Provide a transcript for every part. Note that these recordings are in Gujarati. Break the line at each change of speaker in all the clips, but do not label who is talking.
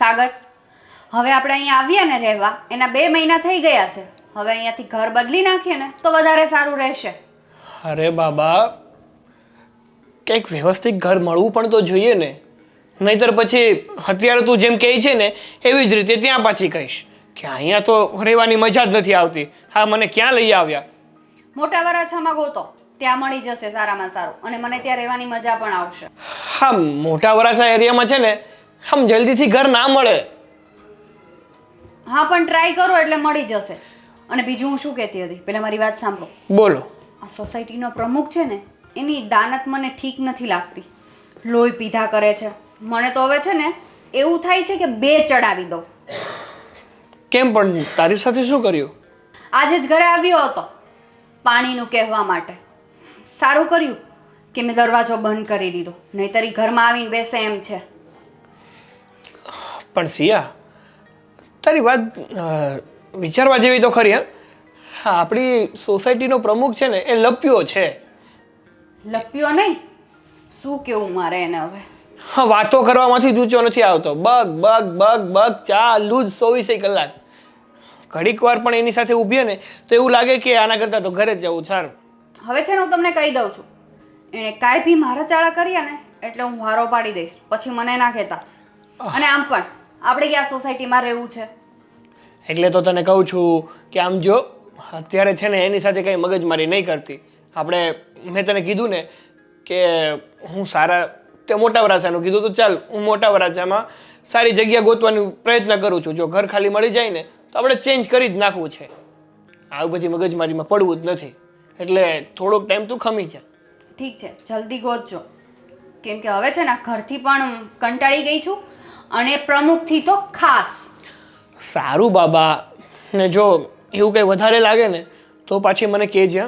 સાગર, હવે આપણે અહીંયા આવીએ ને રહેવા એના 2 મહિના થઈ ગયા છે. હવે અહીંયાથી ઘર બદલી નાખીએ ને તો વધારે સારું રહેશે.
અરે બાબા, કંઈક વ્યવસ્થિત ઘર મળવું પણ તો જોઈએ ને. નહીતર પછી અત્યારે તું જેમ કહે છે ને એવી જ રીતે ત્યાં પાછી કહીશ કે અહીંયા તો રહેવાની મજા જ નથી આવતી. હા, મને ક્યાં લઈ આવ્યા?
મોટા વરાછામાં ગોતો, ત્યાં મળી જશે સારામાં સારું, અને મને ત્યાં રહેવાની મજા પણ આવશે.
હા, મોટા વરાછા એરિયામાં છે ને આમ જલ્દીથી ઘર ના મળે.
હા, પણ ટ્રાય કરો એટલે મળી જશે. અને બીજું હું શું કહેતી હતી, પહેલા મારી વાત સાંભળો.
બોલો.
આ સોસાયટીનો પ્રમુખ છે ને એની દાનત મને ઠીક નથી લાગતી. લોહી પીધા કરે છે. મને તો હવે છે ને એવું થાય છે કે 2 ચડાવી દઉં.
કેમ પણ તારી સાથે શું કર્યું?
આજે જ ઘરે આવ્યો હતો પાણીનું કહેવા માટે. સારું કર્યું કે મેં દરવાજો બંધ કરી દીધો, નહીંતર ઈ ઘરમાં આવીને બેસે એમ છે.
પણ સિયા, તારી વાત વિચારવા જેવી તો ખરી. હા, આપણી સોસાયટીનો પ્રમુખ છે ને એ લપ્યો છે.
લપ્યો નહીં, શું કેવું મારે એને હવે?
હા, વાતો કરવામાંથી ઊંચો નથી આવતો. બગ બગ બગ બગ ચાલુ જ 24 કલાક. ઘડીક વાર પણ એની સાથે ઊભીએ ને તો એવું લાગે કે આના કરતાં તો ઘરે જ જવું સારું.
હવે છે ને હું તમને કહી દઉં છું, એણે કાંઈ બી મારા ચાળા કર્યા ને એટલે હું વારો પાડી દઈશ, પછી મને ના કહેતા. અને આમ પણ આપણે ક્યાં સોસાયટીમાં રહેવું છે?
એટલે તો તને કહું છું કે આમ જો અત્યારે છે ને એની સાથે કંઈ મગજમારી નહીં કરતી. મેં તને કીધું ને કે હું તે મોટા વરાછાનું કીધું તો ચાલ, હું મોટા વરાછામાં સારી જગ્યા ગોતવાનો પ્રયત્ન કરું છું. જો ઘર ખાલી મળી જાય ને તો આપણે ચેન્જ કરી જ નાખવું છે. આવું બધી મગજમારીમાં પડવું જ નથી. એટલે થોડોક ટાઈમ તું ખમી જા.
ઠીક છે, જલ્દી ગોતજો, કેમ કે હવે છે ને ઘરથી પણ કંટાળી ગઈ છું, અને પ્રમુખથી તો ખાસ.
સારું બાબા, ને જો એવું કંઈ વધારે લાગે ને તો પાછી મને કહેજે.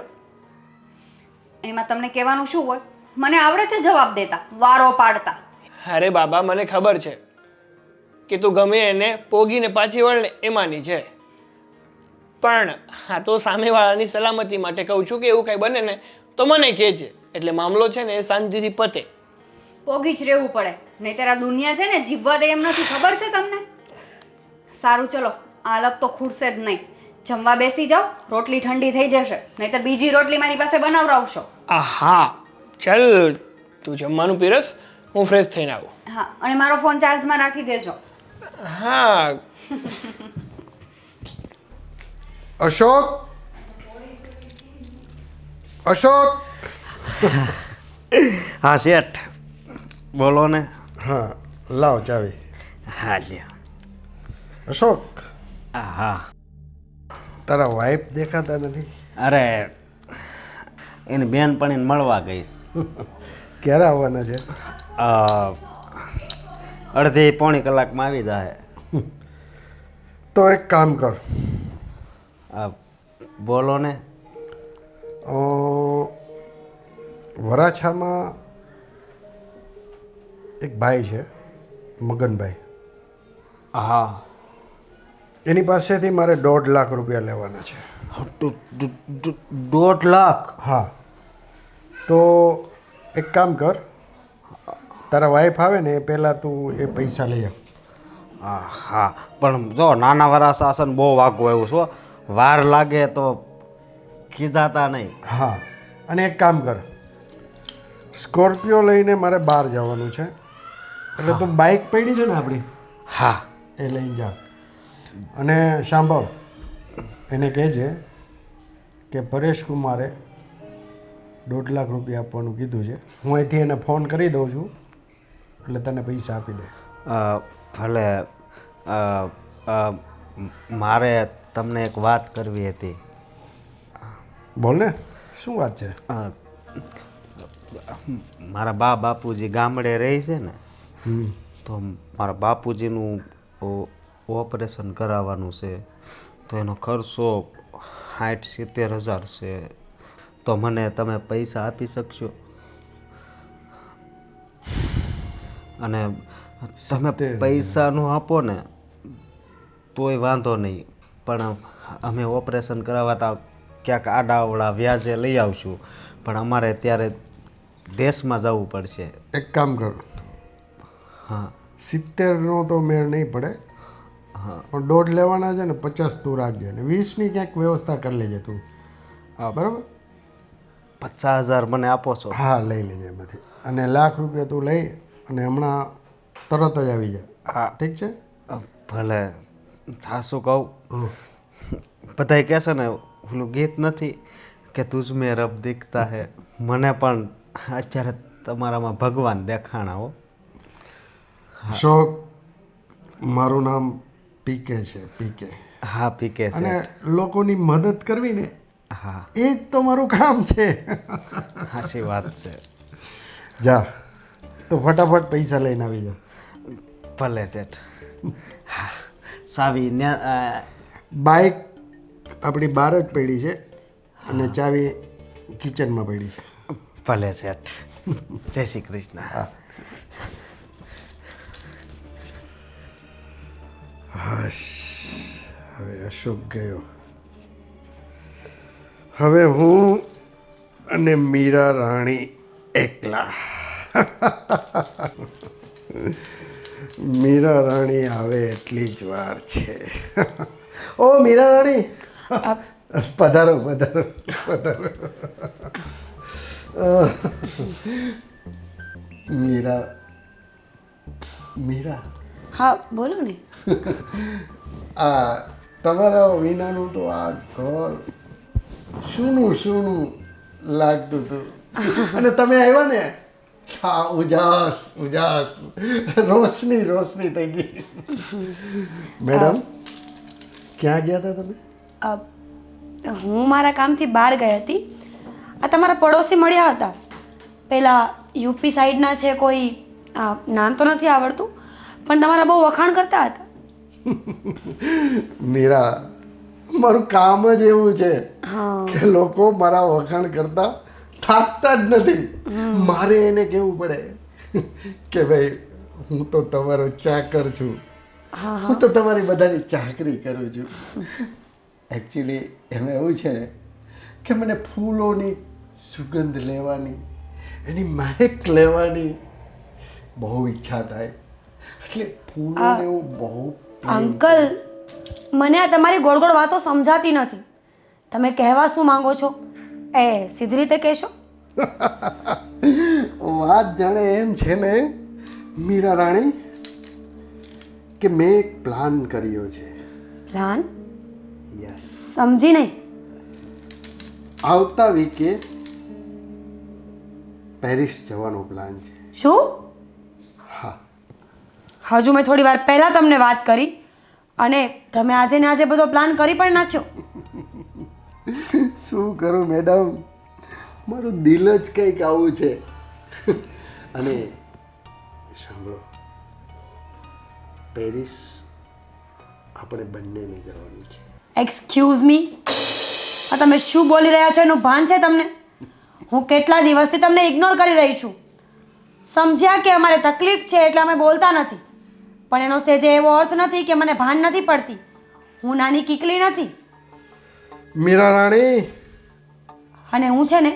એમાં તમને કહેવાનું શું હોય? મને આવડે છે જવાબ દેતા, વારો પાડતા.
અરે બાબા, મને ખબર છે કે તું ગમે એને પોગીને પાછી વળને એમાંની છે. પણ હા, તો સામેવાળાની સલામતી માટે કહું છું કે એવું કંઈ બને ને તો મને કહેજે, એટલે મામલો છે ને એ શાંતિથી પતે.
પોગી જ રહેવું પડે, નહીંતર આ દુનિયા છે ને જીવવા દે એમ નથી, ખબર છે તમને? સારું, ચલો, આ લપ તો ખૂટશે જ નહીં. જમવા બેસી જાઓ, રોટલી ઠંડી થઈ જશે, નહીંતર બીજી રોટલી મારી પાસે બનાવરાવશો.
હા, ચાલ તું જમવાનું પીરસ, હું ફ્રેશ થઈને આવું.
હા, અને મારો ફોન ચાર્જમાં રાખી દેજો.
હા.
અશોક, અશોક.
હા શેઠ, બોલો ને.
હા, લાવ ચાવી.
હા લ્યો.
અશોક,
હા.
તારા વાઈફ દેખાતા નથી.
અરે એની બેનપણીને મળવા ગઈશ.
ક્યારે આવવાના છે?
અડધી પોણી કલાકમાં આવી જાય.
તો એક કામ કર.
બોલો ને.
વરાછામાં એક ભાઈ છે, મગનભાઈ.
હા.
એની પાસેથી મારે 1.5 લાખ રૂપિયા લેવાના છે.
1.5 લાખ?
હા. તો એક કામ કર, તારા વાઈફ આવે ને એ પહેલાં તું એ પૈસા લઈ આવ.
હા, પણ જો નાના વાળા શાસન બહુ વાગવું એવું છો, વાર લાગે તો ખીજાતા નહીં.
હા, અને એક કામ કર, સ્કોર્પિયો લઈને મારે બહાર જવાનું છે, એટલે તું બાઇક પડી છે ને આપણી?
હા.
એ લઈ જા. અને સાંભળ, એને કહેજે કે પરેશ કુમારે 1.5 લાખ રૂપિયા આપવાનું કીધું છે. હું અહીંથી એને ફોન કરી દઉં છું, એટલે તને પૈસા આપી દે.
ભલે. મારે તમને એક વાત કરવી હતી.
બોલ ને, શું વાત છે?
મારા બાપુજી ગામડે રહે છે ને, તો મારા બાપુજીનું ઓપરેશન કરાવવાનું છે, તો એનો ખર્ચો 60-70 હજાર છે. તો મને તમે પૈસા આપી શકશો? અને તમે પૈસા ન આપો ને તોય વાંધો નહીં, પણ અમે ઓપરેશન કરાવતા ક્યાંક આડાવડા વ્યાજે લઈ આવશું, પણ અમારે ત્યારે દેશમાં જવું પડશે.
એક કામ કર.
હા.
70નો તો મેળ નહીં પડે, પણ 1.5 લેવાના છે ને 50 તું રાખજે ને 20ની ક્યાંક વ્યવસ્થા કરી લેજે તું. બરાબર?
50,000 મને આપો છો?
હા, લઈ લેજે એમાંથી. અને ₹1,00,000 તું લઈ અને હમણાં તરત જ આવી જા.
હા.
ઠીક છે?
ભલે. સાસુ કહું, બધાય કહેશે ને ઓલું ગીત નથી કે તુજ મેં રબ દીખતા હે, મને પણ અત્યારે તમારામાં ભગવાન દેખાણા હો.
અશોક, મારું નામ પીકે છે, પીકે.
હા, પીકે છે.
અને લોકોની મદદ કરવી ને
હા,
એ જ તો મારું કામ છે.
સાચી વાત છે.
જા તો ફટાફટ પૈસા લઈને આવી જા.
ભલે શેઠ. હા, સાવી ને
બાઇક આપણી બહાર જ પડી છે અને ચાવી કિચનમાં પડી છે.
ભલે શેઠ. જય શ્રી કૃષ્ણ.
હશ, હવે અશોક ગયો. હવે હું અને મીરા રાણી એકલા. મીરા રાણી આવે એટલી જ વાર છે. ઓ મીરા રાણી, પધારો પધારો પધારો. મીરા મીરા
હા બોલો ને.
આ તમારા વિનાનું તો આ ઘર સૂનું સૂનું લાગતું હતું અને તમે આવ્યા ને, હા, ઉજાસ ઉજાસ, રોશની રોશની થઈ ગઈ. મેડમ, ક્યાં ગયા હતા તમે?
હું મારા કામથી બહાર ગઈ હતી. આ તમારા પડોશી મળ્યા હતા. પેલા યુપી સાઈડના છે કોઈ, નામ તો નથી આવડતું, પણ તમારા બહુ વખાણ કરતા હતા.
મીરા, મારું કામ જ એવું છે
હા.
કે લોકો મારા વખાણ કરતા થાકતા જ નથી. મારે એને કહેવું પડે કે ભાઈ હું તો તમારો ચાકર છું, હું તો તમારી બધાની ચાકરી કરું છું. એકચ્યુઅલી એમાં એવું છે ને કે મને ફૂલોની સુગંધ લેવાની, એની મહેક લેવાની બહુ ઈચ્છા થાય, એટલે ફૂલોને એવું બહુ
અંકલ, મને આ તમારી ગોળ ગોળ વાતો સમજાતી નથી. તમે કહેવા શું માંગો છો એ સીધી રીતે કહેશો.
વાત જાણે એમ છે ને મીરા રાણી કે મેં એક પ્લાન કર્યો છે.
પ્લાન?
યસ.
સમજી નહીં.
આવતા વીકે પેરિસ જવાનો પ્લાન છે.
શું?
હા.
હજુ મેં થોડી વાર પહેલાં તમને વાત કરી અને તમે આજે ને આજે બધો પ્લાન કરી પણ નાખ્યો.
શું કરું મેડમ, મારું દિલ જ કંઈક આવું છે. અને સાંભળો, પેરિસ આપણે બંનેને જવાનું છે.
એક્સક્યુઝ મી, આ તમે શું બોલી રહ્યા છો એનું ભાન છે તમને? હું કેટલા દિવસથી તમને ઇગ્નોર કરી રહી છું. સમજ્યા કે અમારે તકલીફ છે એટલે અમે બોલતા નથી, પણ એનો સેજે એવો અર્થ નથી કે મને ભાન નથી પડતી. હું નાની કીકલી નથી.
મીરા રાણી,
અને હું છે ને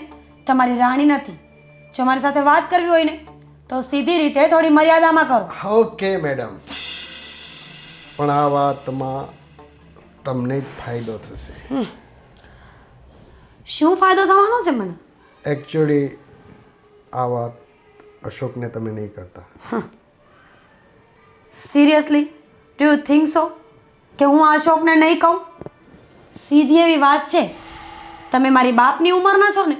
તમારી રાણી નથી. જો મારી સાથે વાત કરવી હોય ને તો સીધી રીતે થોડી મર્યાદામાં કરો.
ઓકે મેડમ, પણ આ વાતમાં તમને જ ફાયદો થશે.
શું ફાયદો થવાનો છે મને?
એકચ્યુઅલી આ વાત અશોકને તમે નહીં કરતા.
Seriously, do you think so કે હું આ અશોકને નહીં કહું? સીધી એવી વાત છે, તમે મારી બાપની ઉંમરના છો ને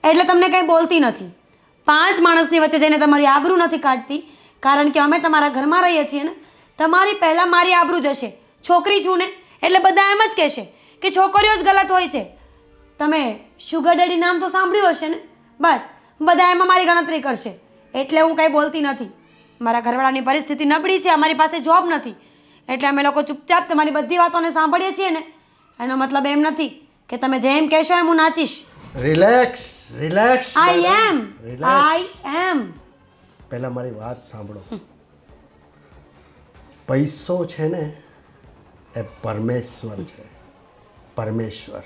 એટલે તમને કંઈ બોલતી નથી. 5 માણસની વચ્ચે જઈને તમારી આબરૂ નથી કાઢતી, કારણ કે અમે તમારા ઘરમાં રહીએ છીએ ને. તમારી પહેલાં મારી આબરૂ જશે. છોકરી છું ને એટલે બધા એમ જ કહેશે કે છોકરીઓ જ ગલત હોય છે. તમે શુગર ડેડી નામ તો સાંભળ્યું હશે ને? બસ બધા એમાં મારી ગણતરી કરશે, એટલે હું કંઈ બોલતી નથી. મારા ઘરવાળાની પરિસ્થિતિ નબળી છે, અમારી પાસે જોબ નથી, એટલે અમે લોકો ચૂપચાપ તમારી બધી વાતોને સાંભળીએ છીએ ને. એનો મતલબ એમ નથી કે તમે જેમ કહેશો એમ હું નાચીશ.
Relax relax.
આઈ એમ.
પહેલાં મારી વાત સાંભળો. પૈસો છે ને એ પરમેશ્વર છે, પરમેશ્વર.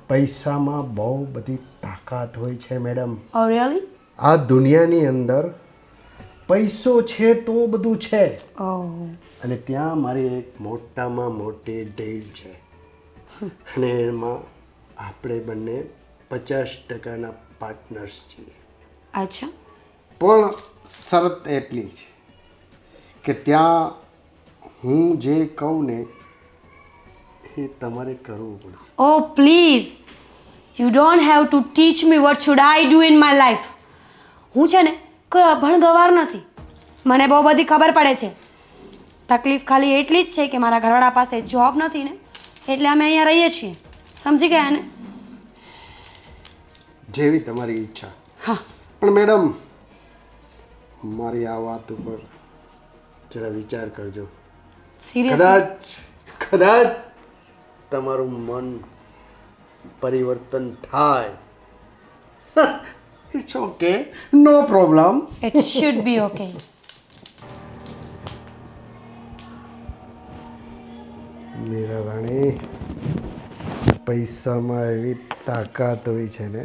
પૈસામાં બહુ બધી તાકાત હોય છે મેડમ.
ઓ રિયલી?
આ દુનિયાની અંદર પૈસો છે તો બધું છે.
ઓહ,
અને ત્યાં મારી એક મોટામાં મોટી ડીલ છે અને એમાં આપણે બંને 50% પાર્ટનર્સ છીએ.
અચ્છા.
પણ શરત એટલી છે કે ત્યાં હું જે કહું ને એ તમારે કરવું પડશે.
Oh, please. You don't have to teach me what should I do in my life. હું છે ને કોઈ અભણ ગવાર નથી. મને બહુ બધી ખબર પડે છે. તકલીફ ખાલી એટલી જ છે કે મારા ઘરવાળા પાસે જોબ નથી ને એટલે અમે અહીંયા રહીએ છીએ. સમજી ગયા ને?
જેવી તમારી ઈચ્છા.
હા.
પણ મેડમ મારી આ વાત ઉપર જરા વિચાર કરજો.
સિરિયસ.
કદાચ તમારું મન પરિવર્તન થાય. It's okay, no problem.
It should be okay.
Meera Rani, પૈસામાં એવી તાકાત હોય છે ને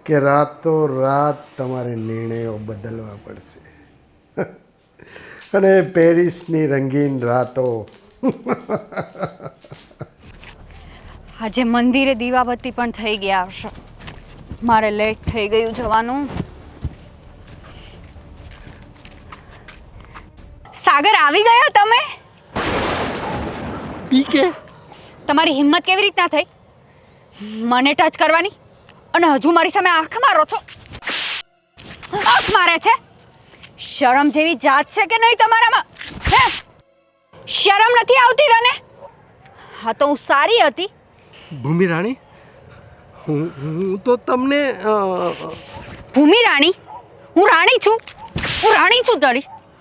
કે રાતોરાત તમારે નિર્ણયો બદલવા પડશે. અને પેરિસની રંગીન રાતો.
આજે મંદિરે દીવાબત્તી પણ થઈ ગયા હશે. મારે લેટ થઈ ગયું જવાનું. સાગર, આવી ગયા તમે?
પીકે
તમારી હિંમત કેવી રીતના થઈ મને ટચ કરવાની? અને હજુ મારી સામે આંખ મારો છો? આંખ મારે છે? શરમ જેવી જાત છે કે નહીં તમારામાં? હે? શરમ નથી આવતી તને? હા તો હું સારી હતી.
ભૂમિ રાણી, હું તો તમને
ભૂમિ રાણી? હું રાણી છું તારી.